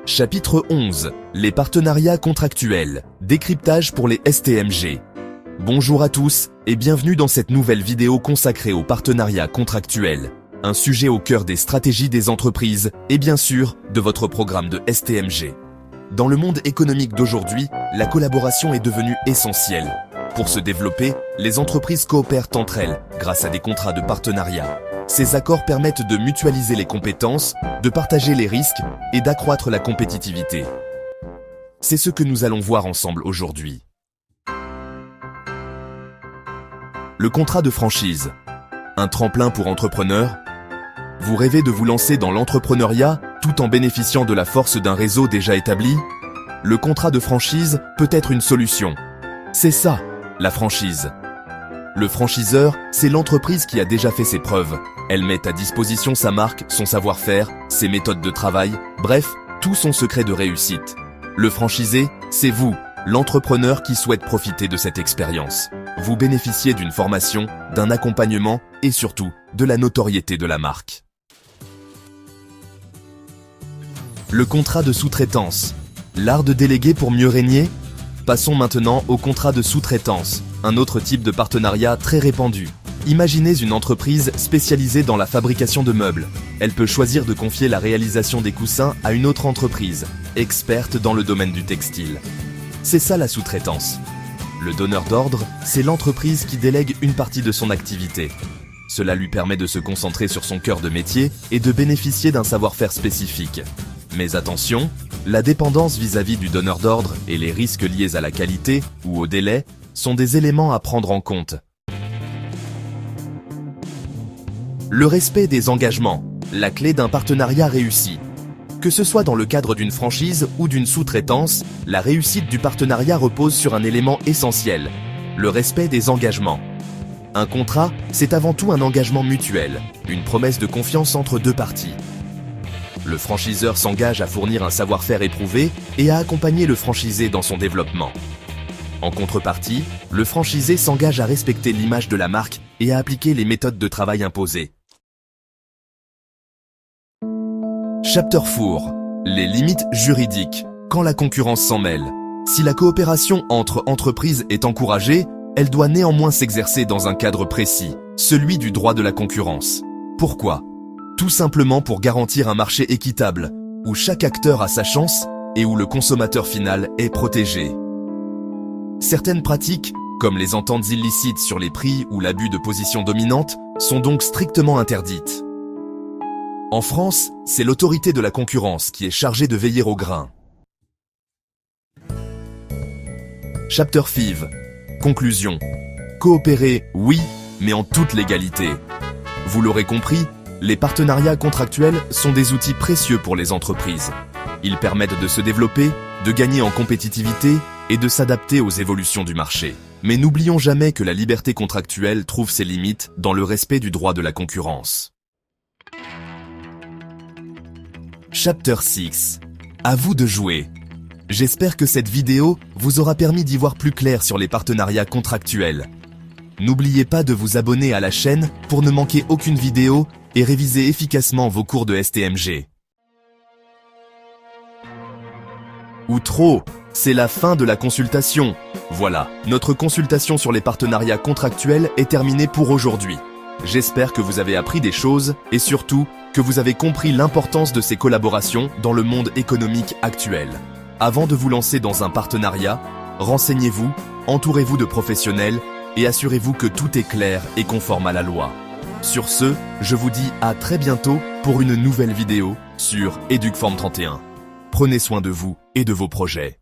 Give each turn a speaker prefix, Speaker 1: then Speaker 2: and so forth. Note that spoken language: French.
Speaker 1: Chapitre 11. Les partenariats contractuels. Décryptage pour les STMG. Bonjour à tous et bienvenue dans cette nouvelle vidéo consacrée aux partenariats contractuels. Un sujet au cœur des stratégies des entreprises et bien sûr de votre programme de STMG. Dans le monde économique d'aujourd'hui, la collaboration est devenue essentielle. Pour se développer, les entreprises coopèrent entre elles grâce à des contrats de partenariat. Ces accords permettent de mutualiser les compétences, de partager les risques et d'accroître la compétitivité. C'est ce que nous allons voir ensemble aujourd'hui. Le contrat de franchise. Un tremplin pour entrepreneurs. Vous rêvez de vous lancer dans l'entrepreneuriat tout en bénéficiant de la force d'un réseau déjà établi? Le contrat de franchise peut être une solution. C'est ça, la franchise. Le franchiseur, c'est l'entreprise qui a déjà fait ses preuves. Elle met à disposition sa marque, son savoir-faire, ses méthodes de travail, bref, tout son secret de réussite. Le franchisé, c'est vous, l'entrepreneur qui souhaite profiter de cette expérience. Vous bénéficiez d'une formation, d'un accompagnement et surtout de la notoriété de la marque. Le contrat de sous-traitance. L'art de déléguer pour mieux régner? Passons maintenant au contrat de sous-traitance, un autre type de partenariat très répandu. Imaginez une entreprise spécialisée dans la fabrication de meubles. Elle peut choisir de confier la réalisation des coussins à une autre entreprise, experte dans le domaine du textile. C'est ça la sous-traitance. Le donneur d'ordre, c'est l'entreprise qui délègue une partie de son activité. Cela lui permet de se concentrer sur son cœur de métier et de bénéficier d'un savoir-faire spécifique. Mais attention, la dépendance vis-à-vis du donneur d'ordre et les risques liés à la qualité ou au délai sont des éléments à prendre en compte. Le respect des engagements, la clé d'un partenariat réussi. Que ce soit dans le cadre d'une franchise ou d'une sous-traitance, la réussite du partenariat repose sur un élément essentiel, le respect des engagements. Un contrat, c'est avant tout un engagement mutuel, une promesse de confiance entre deux parties. Le franchiseur s'engage à fournir un savoir-faire éprouvé et à accompagner le franchisé dans son développement. En contrepartie, le franchisé s'engage à respecter l'image de la marque et à appliquer les méthodes de travail imposées. Chapter 4. Les limites juridiques. Quand la concurrence s'en mêle. Si la coopération entre entreprises est encouragée, elle doit néanmoins s'exercer dans un cadre précis, celui du droit de la concurrence. Pourquoi ? Tout simplement pour garantir un marché équitable, où chaque acteur a sa chance et où le consommateur final est protégé. Certaines pratiques, comme les ententes illicites sur les prix ou l'abus de position dominante, sont donc strictement interdites. En France, c'est l'autorité de la concurrence qui est chargée de veiller au grain. Chapter 5. Conclusion. Coopérer, oui, mais en toute légalité. Vous l'aurez compris, les partenariats contractuels sont des outils précieux pour les entreprises. Ils permettent de se développer, de gagner en compétitivité et de s'adapter aux évolutions du marché. Mais n'oublions jamais que la liberté contractuelle trouve ses limites dans le respect du droit de la concurrence. Chapter 6. À vous de jouer. J'espère que cette vidéo vous aura permis d'y voir plus clair sur les partenariats contractuels. N'oubliez pas de vous abonner à la chaîne pour ne manquer aucune vidéo et réviser efficacement vos cours de STMG. Ou trop, c'est la fin de la consultation. Voilà, notre consultation sur les partenariats contractuels est terminée pour aujourd'hui. J'espère que vous avez appris des choses et surtout que vous avez compris l'importance de ces collaborations dans le monde économique actuel. Avant de vous lancer dans un partenariat, renseignez-vous, entourez-vous de professionnels et assurez-vous que tout est clair et conforme à la loi. Sur ce, je vous dis à très bientôt pour une nouvelle vidéo sur Educform 31. Prenez soin de vous et de vos projets.